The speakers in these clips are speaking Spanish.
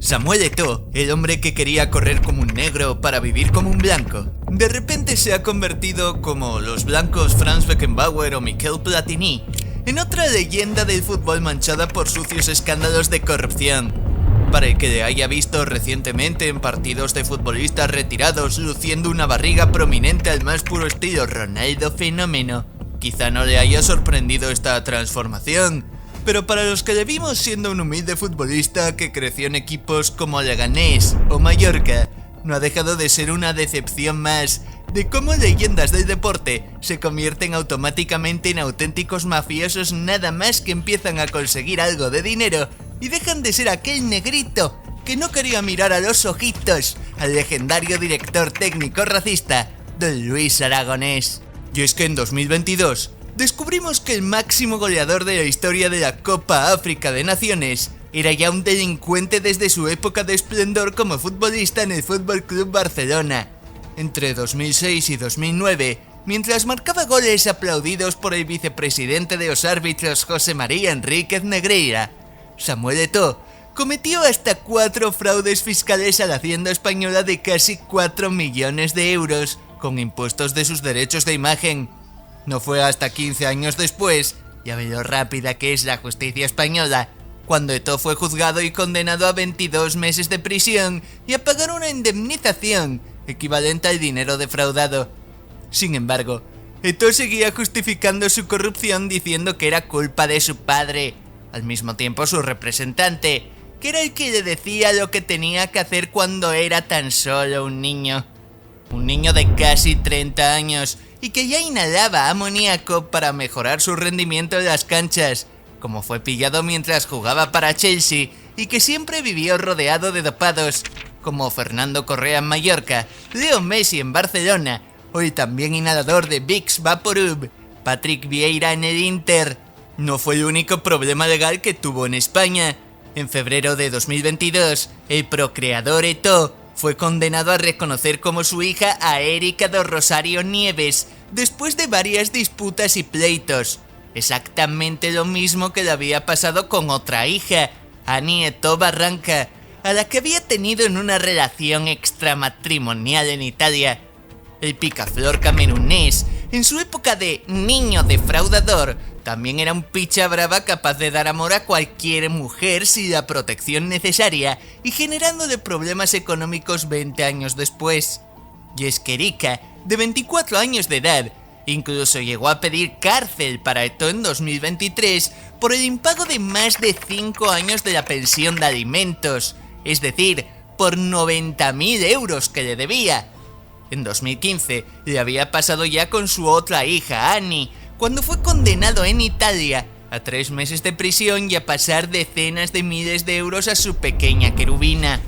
Samuel Eto'o, el hombre que quería correr como un negro para vivir como un blanco, de repente se ha convertido, como los blancos Franz Beckenbauer o Michel Platini, en otra leyenda del fútbol manchada por sucios escándalos de corrupción. Para el que le haya visto recientemente en partidos de futbolistas retirados luciendo una barriga prominente al más puro estilo Ronaldo Fenómeno, quizá no le haya sorprendido esta transformación. Pero para los que le vimos siendo un humilde futbolista que creció en equipos como Leganés o Mallorca, no ha dejado de ser una decepción más de cómo leyendas del deporte se convierten automáticamente en auténticos mafiosos nada más que empiezan a conseguir algo de dinero y dejan de ser aquel negrito que no quería mirar a los ojitos al legendario director técnico racista Don Luis Aragonés. Y es que en 2022 descubrimos que el máximo goleador de la historia de la Copa África de Naciones era ya un delincuente desde su época de esplendor como futbolista en el Fútbol Club Barcelona. Entre 2006 y 2009, mientras marcaba goles aplaudidos por el vicepresidente de los árbitros José María Enríquez Negreira, Samuel Eto'o cometió hasta 4 fraudes fiscales a la Hacienda española de casi 4 millones de euros con impuestos de sus derechos de imagen. No fue hasta 15 años después, ya ve lo rápida que es la justicia española, cuando Eto'o fue juzgado y condenado a 22 meses de prisión y a pagar una indemnización equivalente al dinero defraudado. Sin embargo, Eto'o seguía justificando su corrupción diciendo que era culpa de su padre, al mismo tiempo su representante, que era el que le decía lo que tenía que hacer cuando era tan solo un niño. Un niño de casi 30 años y que ya inhalaba amoníaco para mejorar su rendimiento en las canchas, como fue pillado mientras jugaba para Chelsea y que siempre vivió rodeado de dopados, como Fernando Correa en Mallorca, Leo Messi en Barcelona o el también inhalador de Vicks Vaporub, Patrick Vieira en el Inter. No fue el único problema legal que tuvo en España. En febrero de 2022, el procreador Eto'o fue condenado a reconocer como su hija a Erika do Rosario Nieves después de varias disputas y pleitos. Exactamente lo mismo que le había pasado con otra hija, Ani Eto'o Barranca, a la que había tenido en una relación extramatrimonial en Italia. El picaflor camerunés, en su época de niño defraudador, también era un picha brava capaz de dar amor a cualquier mujer sin la protección necesaria y generándole problemas económicos 20 años después. Y es que Erika, de 24 años de edad, incluso llegó a pedir cárcel para Eto'o en 2023 por el impago de más de 5 años de la pensión de alimentos, es decir, por 90.000 euros que le debía. En 2015 le había pasado ya con su otra hija, Annie, cuando fue condenado en Italia a 3 meses de prisión y a pasar decenas de miles de euros a su pequeña querubina.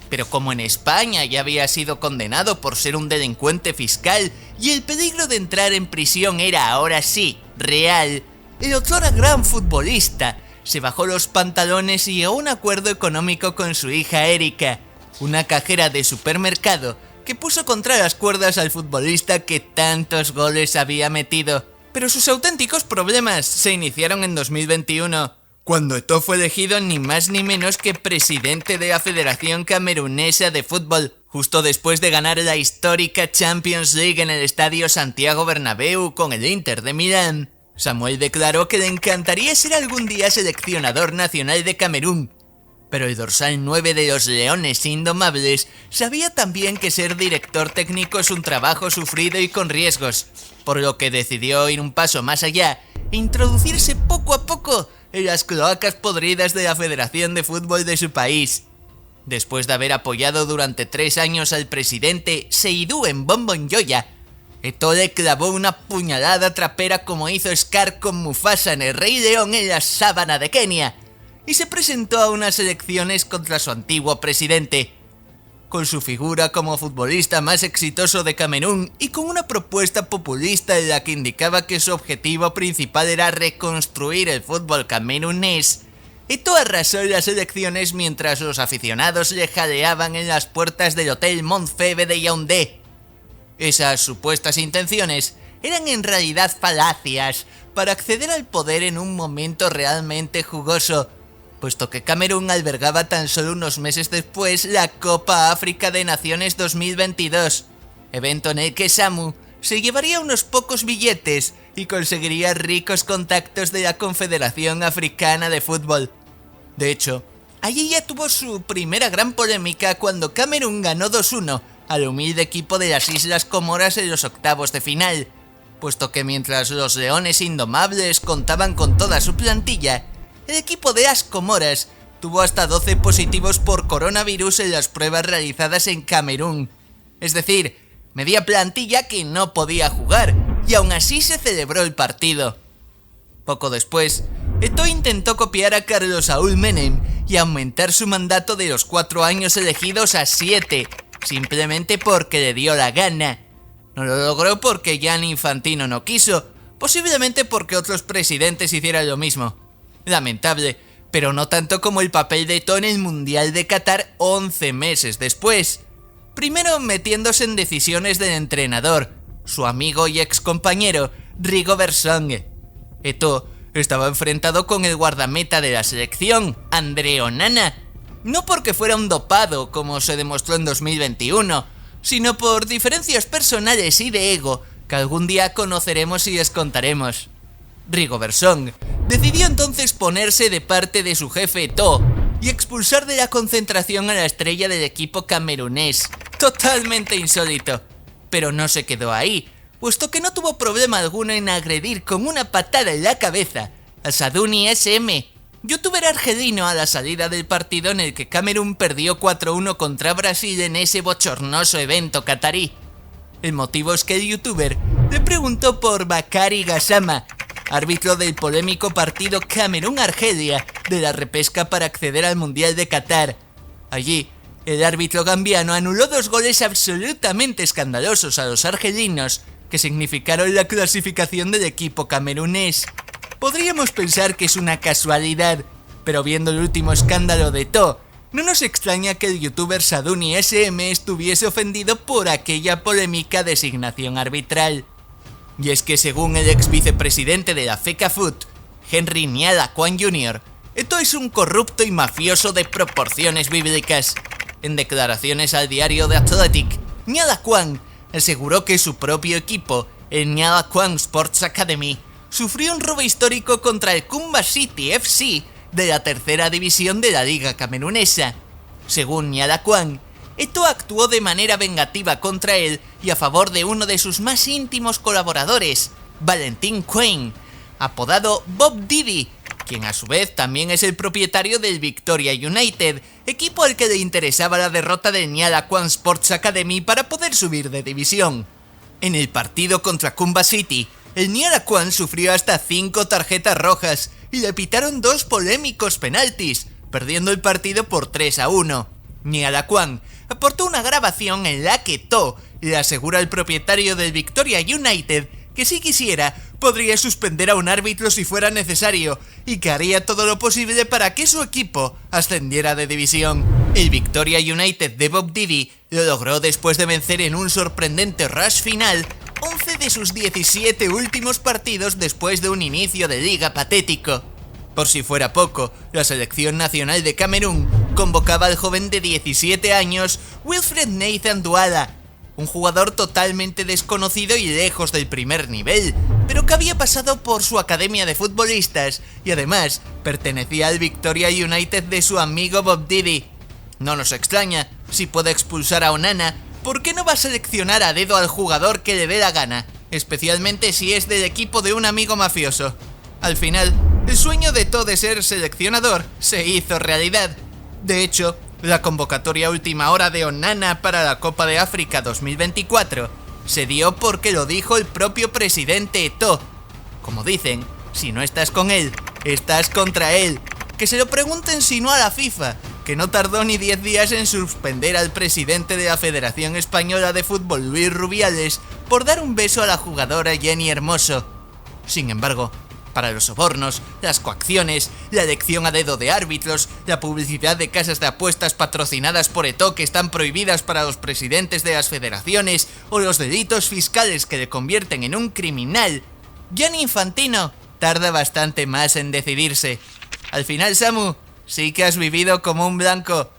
Pero como en España ya había sido condenado por ser un delincuente fiscal y el peligro de entrar en prisión era ahora sí real, el otrora gran futbolista se bajó los pantalones y llegó a un acuerdo económico con su hija Erika, una cajera de supermercado que puso contra las cuerdas al futbolista que tantos goles había metido. Pero sus auténticos problemas se iniciaron en 2021, cuando Eto'o fue elegido ni más ni menos que presidente de la Federación Camerunesa de Fútbol, justo después de ganar la histórica Champions League en el estadio Santiago Bernabéu con el Inter de Milán. Samuel declaró que le encantaría ser algún día seleccionador nacional de Camerún, pero el dorsal 9 de los Leones Indomables sabía también que ser director técnico es un trabajo sufrido y con riesgos, por lo que decidió ir un paso más allá e introducirse poco a poco en las cloacas podridas de la Federación de Fútbol de su país. Después de haber apoyado durante 3 años al presidente Seydou Mbongo-Njoya, Eto'o le clavó una puñalada trapera como hizo Scar con Mufasa en El Rey León en la sabana de Kenia, y se presentó a unas elecciones contra su antiguo presidente. Con su figura como futbolista más exitoso de Camerún y con una propuesta populista en la que indicaba que su objetivo principal era reconstruir el fútbol camerunés, Eto'o arrasó en las elecciones mientras los aficionados le jaleaban en las puertas del Hotel Montfebe de Yaoundé. Esas supuestas intenciones eran en realidad falacias para acceder al poder en un momento realmente jugoso, puesto que Camerún albergaba tan solo unos meses después la Copa África de Naciones 2022, evento en el que Samu se llevaría unos pocos billetes y conseguiría ricos contactos de la Confederación Africana de Fútbol. De hecho, allí ya tuvo su primera gran polémica cuando Camerún ganó 2-1 al humilde equipo de las Islas Comoras en los octavos de final, puesto que mientras los Leones Indomables contaban con toda su plantilla, el equipo de las Comoras tuvo hasta 12 positivos por coronavirus en las pruebas realizadas en Camerún. Es decir, media plantilla que no podía jugar, y aún así se celebró el partido. Poco después, Eto'o intentó copiar a Carlos Saúl Menem y aumentar su mandato de los 4 años elegidos a 7, simplemente porque le dio la gana. No lo logró porque Gianni Infantino no quiso, posiblemente porque otros presidentes hicieran lo mismo. Lamentable, pero no tanto como el papel de Eto'o en el Mundial de Qatar 11 meses después. Primero metiéndose en decisiones del entrenador, su amigo y ex compañero Rigobert Song. Eto'o estaba enfrentado con el guardameta de la selección, André Onana, no porque fuera un dopado como se demostró en 2021, sino por diferencias personales y de ego que algún día conoceremos y les contaremos. Rigobert Song decidió entonces ponerse de parte de su jefe Eto'o y expulsar de la concentración a la estrella del equipo camerunés. Totalmente insólito. Pero no se quedó ahí, puesto que no tuvo problema alguno en agredir con una patada en la cabeza a Sadouni SM, youtuber argelino, a la salida del partido en el que Camerún perdió 4-1 contra Brasil en ese bochornoso evento catarí. El motivo es que el youtuber le preguntó por Bakary Gassama, árbitro del polémico partido Camerún-Argelia de la repesca para acceder al Mundial de Qatar. Allí, el árbitro gambiano anuló 2 goles absolutamente escandalosos a los argelinos que significaron la clasificación del equipo camerunés. Podríamos pensar que es una casualidad, pero viendo el último escándalo de Eto'o, no nos extraña que el youtuber Sadouni SM estuviese ofendido por aquella polémica designación arbitral. Y es que según el ex vicepresidente de la FECAFOOT, Henry Nyala Kwan Jr., Eto'o es un corrupto y mafioso de proporciones bíblicas. En declaraciones al diario The Athletic, Nyala Kwan aseguró que su propio equipo, el Nyala Kwan Sports Academy, sufrió un robo histórico contra el Kumba City FC de la tercera división de la liga camerunesa. Según Nyala Kwan, Eto'o actuó de manera vengativa contra él y a favor de uno de sus más íntimos colaboradores, Valentin Quain, apodado Bob Didi, quien a su vez también es el propietario del Victoria United, equipo al que le interesaba la derrota del Nyala Kwan Sports Academy para poder subir de división. En el partido contra Kumba City, el Nyala Kwan sufrió hasta 5 tarjetas rojas y le pitaron 2 polémicos penaltis, perdiendo el partido por 3-1. Nyala Kwan aportó una grabación en la que Eto'o le asegura al propietario del Victoria United que si quisiera podría suspender a un árbitro si fuera necesario y que haría todo lo posible para que su equipo ascendiera de división. El Victoria United de Bob Didi lo logró después de vencer en un sorprendente rush final 11 de sus 17 últimos partidos después de un inicio de liga patético. Por si fuera poco, la selección nacional de Camerún convocaba al joven de 17 años Wilfred Nathan Douala, un jugador totalmente desconocido y lejos del primer nivel, pero que había pasado por su academia de futbolistas y además pertenecía al Victoria United de su amigo Bob Didi. No nos extraña, si puede expulsar a Onana, ¿por qué no va a seleccionar a dedo al jugador que le dé la gana? Especialmente si es del equipo de un amigo mafioso. Al final, el sueño de Eto'o de ser seleccionador se hizo realidad. De hecho, la convocatoria a última hora de Onana para la Copa de África 2024 se dio porque lo dijo el propio presidente Eto'o. Como dicen, si no estás con él, estás contra él. Que se lo pregunten si no a la FIFA, que no tardó ni 10 días en suspender al presidente de la Federación Española de Fútbol, Luis Rubiales, por dar un beso a la jugadora Jenny Hermoso. Sin embargo, para los sobornos, las coacciones, la elección a dedo de árbitros, la publicidad de casas de apuestas patrocinadas por Eto'o que están prohibidas para los presidentes de las federaciones o los delitos fiscales que le convierten en un criminal, Gianni Infantino tarda bastante más en decidirse. Al final, Samu, Sí que has vivido como un blanco.